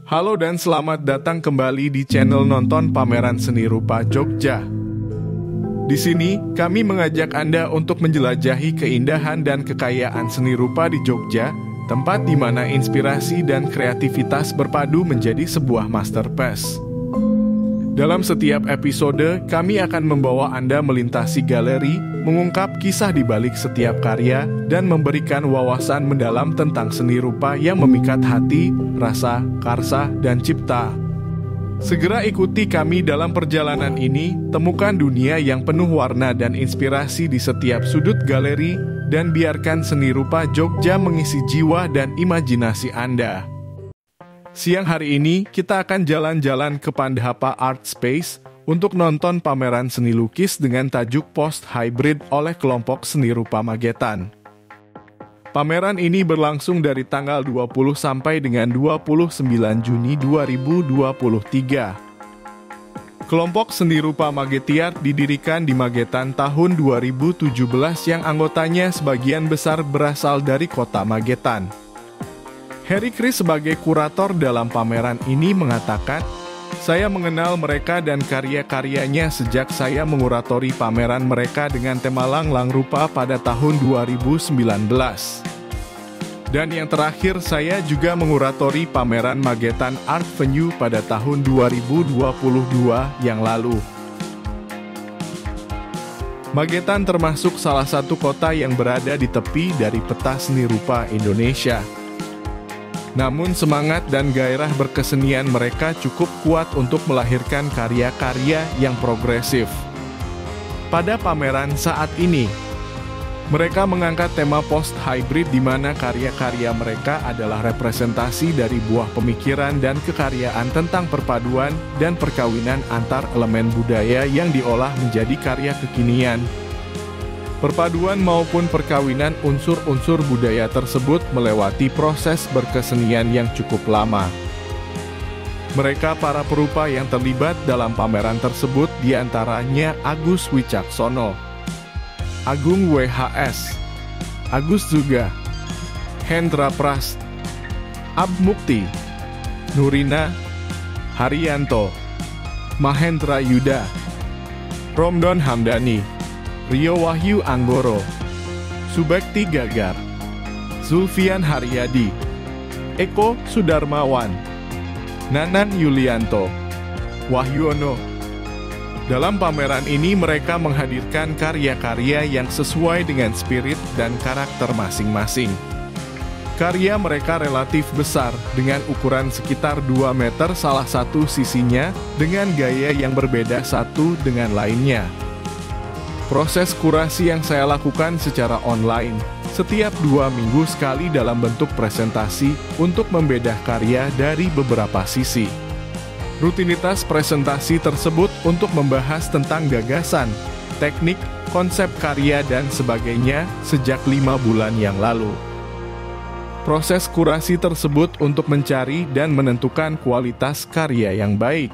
Halo dan selamat datang kembali di channel Nonton Pameran Seni Rupa Jogja. Di sini, kami mengajak Anda untuk menjelajahi keindahan dan kekayaan seni rupa di Jogja, tempat di mana inspirasi dan kreativitas berpadu menjadi sebuah masterpiece. Dalam setiap episode, kami akan membawa Anda melintasi galeri, mengungkap kisah di balik setiap karya, dan memberikan wawasan mendalam tentang seni rupa yang memikat hati, rasa, karsa, dan cipta. Segera ikuti kami dalam perjalanan ini, temukan dunia yang penuh warna dan inspirasi di setiap sudut galeri, dan biarkan seni rupa Jogja mengisi jiwa dan imajinasi Anda. Siang hari ini, kita akan jalan-jalan ke Pandhapa Art Space untuk nonton pameran seni lukis dengan tajuk Post Hybrid oleh kelompok seni rupa Magetan. Pameran ini berlangsung dari tanggal 20 sampai dengan 29 Juni 2023. Kelompok seni rupa Magetiart didirikan di Magetan tahun 2017 yang anggotanya sebagian besar berasal dari kota Magetan. Harry Chris sebagai kurator dalam pameran ini mengatakan, "Saya mengenal mereka dan karya-karyanya sejak saya menguratori pameran mereka dengan tema Lang-Lang Rupa pada tahun 2019. Dan yang terakhir, saya juga menguratori pameran Magetan Art Venue pada tahun 2022 yang lalu." Magetan termasuk salah satu kota yang berada di tepi dari peta seni rupa Indonesia. Namun semangat dan gairah berkesenian mereka cukup kuat untuk melahirkan karya-karya yang progresif. Pada pameran saat ini, mereka mengangkat tema post-hybrid di mana karya-karya mereka adalah representasi dari buah pemikiran dan kekaryaan tentang perpaduan dan perkawinan antar elemen budaya yang diolah menjadi karya kekinian. Perpaduan maupun perkawinan unsur-unsur budaya tersebut melewati proses berkesenian yang cukup lama. Mereka para perupa yang terlibat dalam pameran tersebut diantaranya Agus Wicaksono, Agung WHS, Agus Zuga, Hendra Prast, Ab Mukti, Nurina, Haryanto, Mahendra Yuda, Romdon Hamdani, Rio Wahyu Anggoro, Subekti Gagar, Zulfian Haryadi, Eko Sudarmawan, Nanan Yulianto, Wahyono. Dalam pameran ini mereka menghadirkan karya-karya yang sesuai dengan spirit dan karakter masing-masing. Karya mereka relatif besar dengan ukuran sekitar 2 meter salah satu sisinya dengan gaya yang berbeda satu dengan lainnya. Proses kurasi yang saya lakukan secara online, setiap 2 minggu sekali dalam bentuk presentasi untuk membedah karya dari beberapa sisi. Rutinitas presentasi tersebut untuk membahas tentang gagasan, teknik, konsep karya dan sebagainya sejak 5 bulan yang lalu. Proses kurasi tersebut untuk mencari dan menentukan kualitas karya yang baik.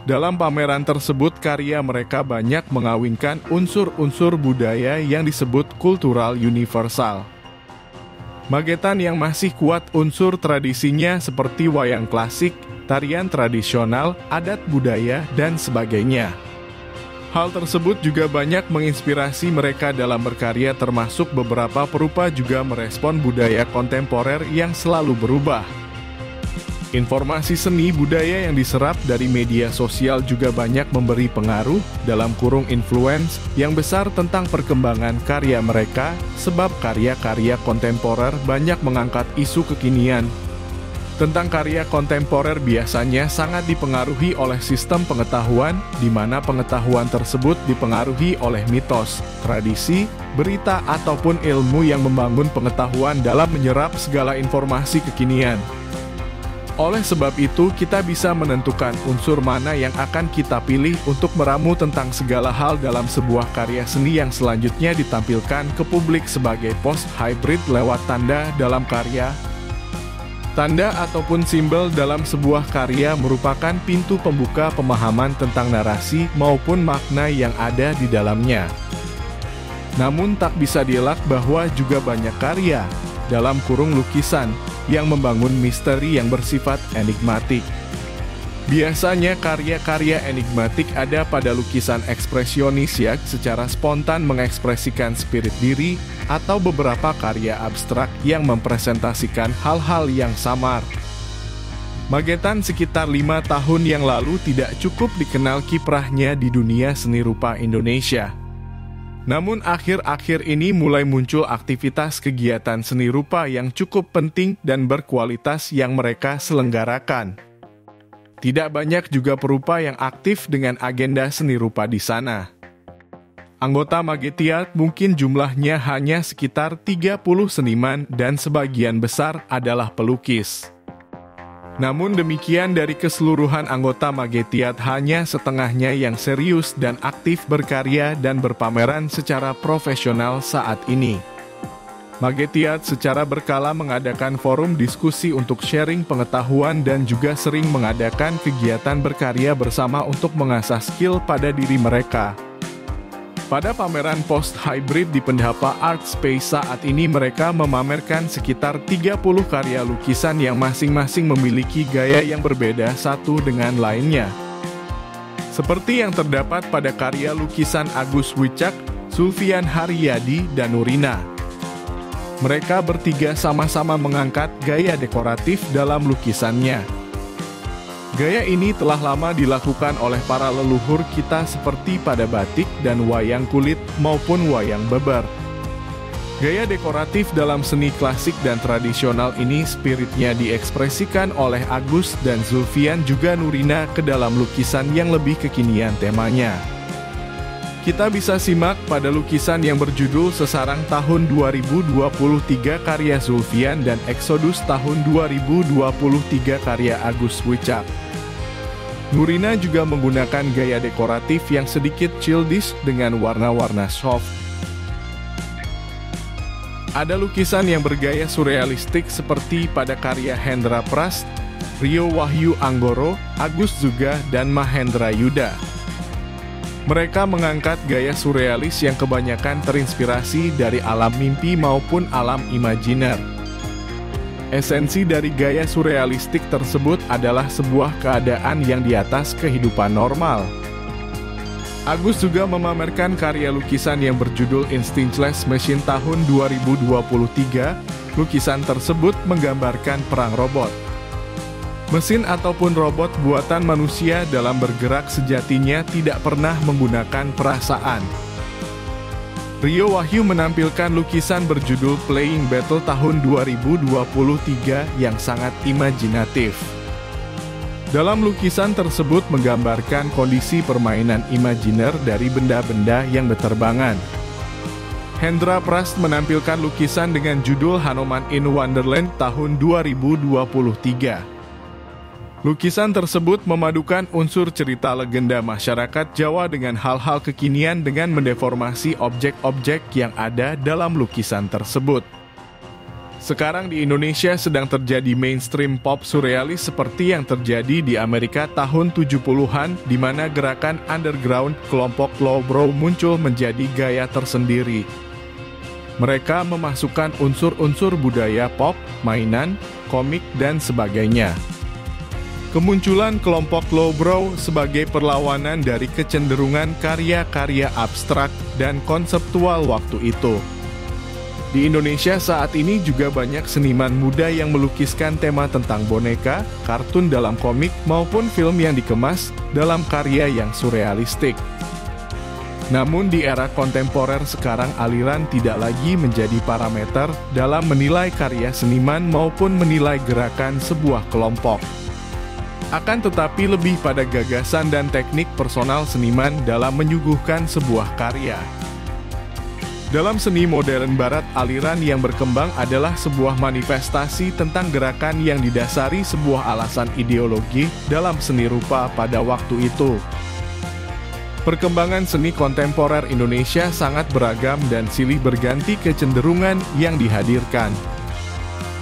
Dalam pameran tersebut, karya mereka banyak mengawinkan unsur-unsur budaya yang disebut kultural universal. Magetan yang masih kuat unsur tradisinya seperti wayang klasik, tarian tradisional, adat budaya, dan sebagainya. Hal tersebut juga banyak menginspirasi mereka dalam berkarya termasuk beberapa perupa juga merespon budaya kontemporer yang selalu berubah. Informasi seni budaya yang diserap dari media sosial juga banyak memberi pengaruh dalam kurung influence yang besar tentang perkembangan karya mereka, sebab karya-karya kontemporer banyak mengangkat isu kekinian. Tentang karya kontemporer biasanya sangat dipengaruhi oleh sistem pengetahuan, di mana pengetahuan tersebut dipengaruhi oleh mitos, tradisi, berita ataupun ilmu yang membangun pengetahuan dalam menyerap segala informasi kekinian. Oleh sebab itu, kita bisa menentukan unsur mana yang akan kita pilih untuk meramu tentang segala hal dalam sebuah karya seni yang selanjutnya ditampilkan ke publik sebagai post-hybrid lewat tanda dalam karya. Tanda ataupun simbol dalam sebuah karya merupakan pintu pembuka pemahaman tentang narasi maupun makna yang ada di dalamnya. Namun tak bisa dielak bahwa juga banyak karya dalam kurung lukisan, yang membangun misteri yang bersifat enigmatik. Biasanya karya-karya enigmatik ada pada lukisan ekspresionis yang secara spontan mengekspresikan spirit diri, atau beberapa karya abstrak yang mempresentasikan hal-hal yang samar. Magetan sekitar 5 tahun yang lalu tidak cukup dikenal kiprahnya di dunia seni rupa Indonesia. Namun akhir-akhir ini mulai muncul aktivitas kegiatan seni rupa yang cukup penting dan berkualitas yang mereka selenggarakan. Tidak banyak juga perupa yang aktif dengan agenda seni rupa di sana. Anggota Magetiart mungkin jumlahnya hanya sekitar 30 seniman dan sebagian besar adalah pelukis. Namun demikian, dari keseluruhan anggota Magetiart hanya setengahnya yang serius dan aktif berkarya dan berpameran secara profesional saat ini. Magetiart secara berkala mengadakan forum diskusi untuk sharing pengetahuan dan juga sering mengadakan kegiatan berkarya bersama untuk mengasah skill pada diri mereka. Pada pameran post-hybrid di Pendhapa Art Space saat ini mereka memamerkan sekitar 30 karya lukisan yang masing-masing memiliki gaya yang berbeda satu dengan lainnya. Seperti yang terdapat pada karya lukisan Agus Wicak, Zulfian Haryadi, dan Nurina. Mereka bertiga sama-sama mengangkat gaya dekoratif dalam lukisannya. Gaya ini telah lama dilakukan oleh para leluhur kita seperti pada batik dan wayang kulit maupun wayang beber. Gaya dekoratif dalam seni klasik dan tradisional ini spiritnya diekspresikan oleh Agus dan Zulfian juga Nurina ke dalam lukisan yang lebih kekinian temanya. Kita bisa simak pada lukisan yang berjudul Sesarang tahun 2023 karya Zulfian dan Exodus tahun 2023 karya Agus Wicak. Nurina juga menggunakan gaya dekoratif yang sedikit childish dengan warna-warna soft. Ada lukisan yang bergaya surrealistik seperti pada karya Hendra Prast, Rio Wahyu Anggoro, Agus Zuga, dan Mahendra Yuda. Mereka mengangkat gaya surrealis yang kebanyakan terinspirasi dari alam mimpi maupun alam imajiner. Esensi dari gaya surrealistik tersebut adalah sebuah keadaan yang di atas kehidupan normal. Agus juga memamerkan karya lukisan yang berjudul Instinctless Machine tahun 2023. Lukisan tersebut menggambarkan perang robot. Mesin ataupun robot buatan manusia dalam bergerak sejatinya tidak pernah menggunakan perasaan. Rio Wahyu menampilkan lukisan berjudul Playing Battle tahun 2023 yang sangat imajinatif. Dalam lukisan tersebut menggambarkan kondisi permainan imajiner dari benda-benda yang berterbangan. Hendra Prast menampilkan lukisan dengan judul Hanuman in Wonderland tahun 2023. Lukisan tersebut memadukan unsur cerita legenda masyarakat Jawa dengan hal-hal kekinian dengan mendeformasi objek-objek yang ada dalam lukisan tersebut. Sekarang di Indonesia sedang terjadi mainstream pop surrealis seperti yang terjadi di Amerika tahun 70-an, di mana gerakan underground kelompok lowbrow muncul menjadi gaya tersendiri. Mereka memasukkan unsur-unsur budaya pop, mainan, komik, dan sebagainya. Kemunculan kelompok lowbrow sebagai perlawanan dari kecenderungan karya-karya abstrak dan konseptual waktu itu. Di Indonesia saat ini juga banyak seniman muda yang melukiskan tema tentang boneka, kartun dalam komik, maupun film yang dikemas dalam karya yang surrealistik. Namun di era kontemporer sekarang aliran tidak lagi menjadi parameter dalam menilai karya seniman maupun menilai gerakan sebuah kelompok. Akan tetapi lebih pada gagasan dan teknik personal seniman dalam menyuguhkan sebuah karya. Dalam seni modern barat, aliran yang berkembang adalah sebuah manifestasi tentang gerakan yang didasari sebuah alasan ideologi dalam seni rupa pada waktu itu. Perkembangan seni kontemporer Indonesia sangat beragam dan silih berganti kecenderungan yang dihadirkan.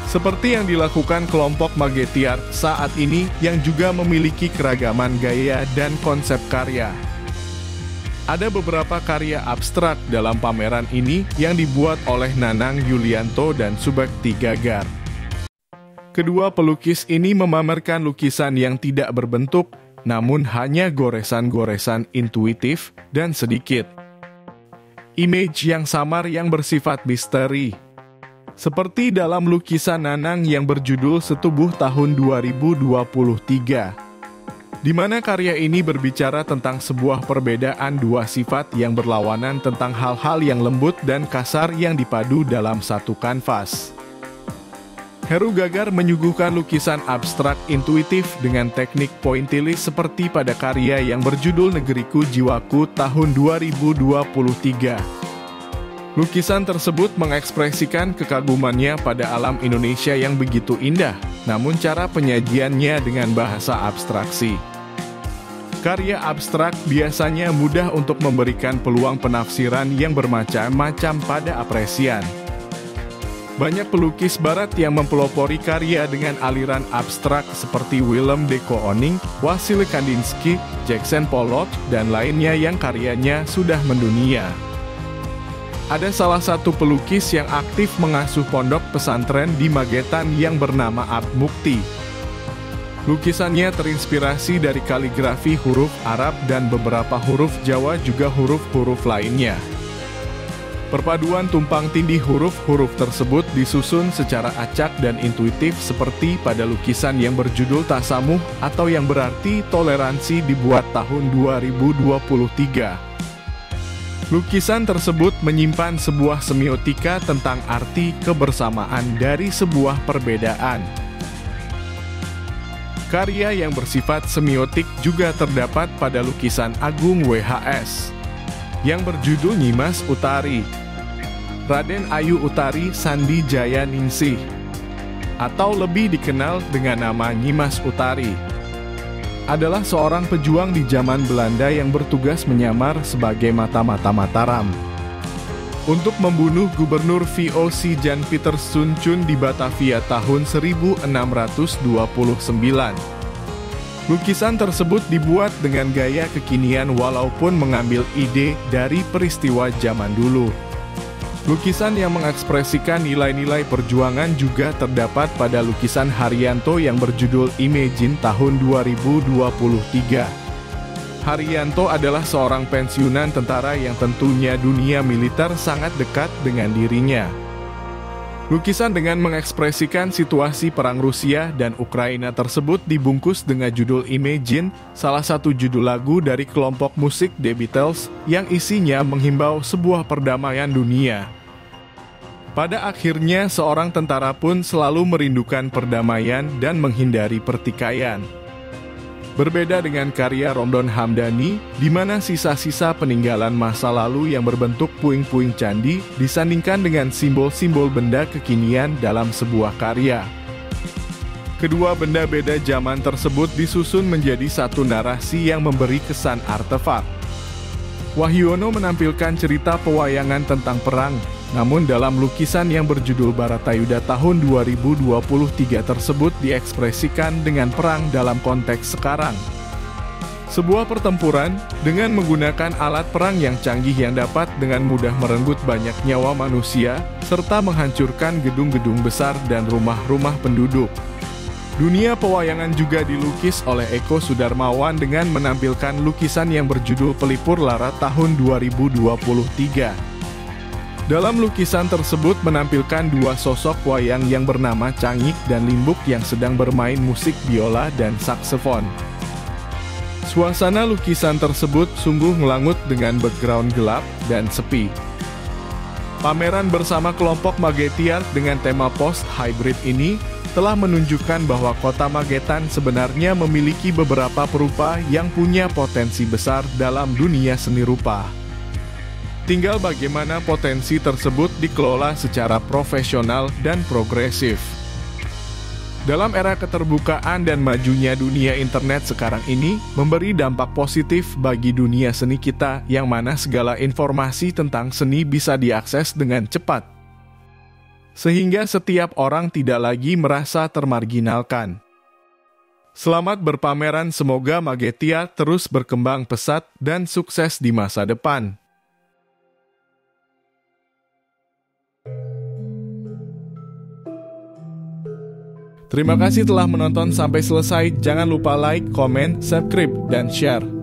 Seperti yang dilakukan kelompok Magetiart saat ini yang juga memiliki keragaman gaya dan konsep karya. Ada beberapa karya abstrak dalam pameran ini yang dibuat oleh Nanang Yulianto dan Subekti Gagar. Kedua pelukis ini memamerkan lukisan yang tidak berbentuk, namun hanya goresan-goresan intuitif dan sedikit. Image yang samar yang bersifat misteri. Seperti dalam lukisan Nanang yang berjudul Setubuh tahun 2023. Di mana karya ini berbicara tentang sebuah perbedaan dua sifat yang berlawanan tentang hal-hal yang lembut dan kasar yang dipadu dalam satu kanvas. Heru Gagar menyuguhkan lukisan abstrak intuitif dengan teknik pointillis seperti pada karya yang berjudul Negeriku Jiwaku tahun 2023. Lukisan tersebut mengekspresikan kekagumannya pada alam Indonesia yang begitu indah, namun cara penyajiannya dengan bahasa abstraksi. Karya abstrak biasanya mudah untuk memberikan peluang penafsiran yang bermacam-macam pada apresian. Banyak pelukis barat yang mempelopori karya dengan aliran abstrak seperti Willem de Kooning, Wassily Kandinsky, Jackson Pollock, dan lainnya yang karyanya sudah mendunia. Ada salah satu pelukis yang aktif mengasuh pondok pesantren di Magetan yang bernama Art Mukti. Lukisannya terinspirasi dari kaligrafi huruf Arab dan beberapa huruf Jawa juga huruf-huruf lainnya. Perpaduan tumpang tindih huruf-huruf tersebut disusun secara acak dan intuitif seperti pada lukisan yang berjudul Tasamuh atau yang berarti toleransi dibuat tahun 2023. Lukisan tersebut menyimpan sebuah semiotika tentang arti kebersamaan dari sebuah perbedaan. Karya yang bersifat semiotik juga terdapat pada lukisan Agung WHS yang berjudul Nyimas Utari, Raden Ayu Utari Sandi Jaya Ningsih, atau lebih dikenal dengan nama Nyimas Utari. Adalah seorang pejuang di zaman Belanda yang bertugas menyamar sebagai mata-mata Mataram untuk membunuh Gubernur VOC Jan Pieter Soen di Batavia tahun 1629. Lukisan tersebut dibuat dengan gaya kekinian walaupun mengambil ide dari peristiwa zaman dulu. Lukisan yang mengekspresikan nilai-nilai perjuangan juga terdapat pada lukisan Haryanto yang berjudul Imagine tahun 2023. Haryanto adalah seorang pensiunan tentara yang tentunya dunia militer sangat dekat dengan dirinya. Lukisan dengan mengekspresikan situasi perang Rusia dan Ukraina tersebut dibungkus dengan judul Imagine, salah satu judul lagu dari kelompok musik The Beatles yang isinya menghimbau sebuah perdamaian dunia. Pada akhirnya seorang tentara pun selalu merindukan perdamaian dan menghindari pertikaian. Berbeda dengan karya Romdon Hamdani, di mana sisa-sisa peninggalan masa lalu yang berbentuk puing-puing candi disandingkan dengan simbol-simbol benda kekinian dalam sebuah karya. Kedua benda beda zaman tersebut disusun menjadi satu narasi yang memberi kesan artefak. Wahyono menampilkan cerita pewayangan tentang perang, namun dalam lukisan yang berjudul Baratayuda tahun 2023 tersebut diekspresikan dengan perang dalam konteks sekarang. Sebuah pertempuran dengan menggunakan alat perang yang canggih yang dapat dengan mudah merenggut banyak nyawa manusia, serta menghancurkan gedung-gedung besar dan rumah-rumah penduduk. Dunia pewayangan juga dilukis oleh Eko Sudarmawan dengan menampilkan lukisan yang berjudul Pelipur Lara tahun 2023. Dalam lukisan tersebut menampilkan dua sosok wayang yang bernama Cangik dan Limbuk yang sedang bermain musik biola dan saksofon. Suasana lukisan tersebut sungguh ngelangut dengan background gelap dan sepi. Pameran bersama kelompok Magetiart dengan tema post-hybrid ini telah menunjukkan bahwa kota Magetan sebenarnya memiliki beberapa perupa yang punya potensi besar dalam dunia seni rupa. Tinggal bagaimana potensi tersebut dikelola secara profesional dan progresif. Dalam era keterbukaan dan majunya dunia internet sekarang ini, memberi dampak positif bagi dunia seni kita yang mana segala informasi tentang seni bisa diakses dengan cepat. Sehingga setiap orang tidak lagi merasa termarginalkan. Selamat berpameran, semoga Magetia terus berkembang pesat dan sukses di masa depan. Terima kasih telah menonton sampai selesai. Jangan lupa like, komen, subscribe, dan share.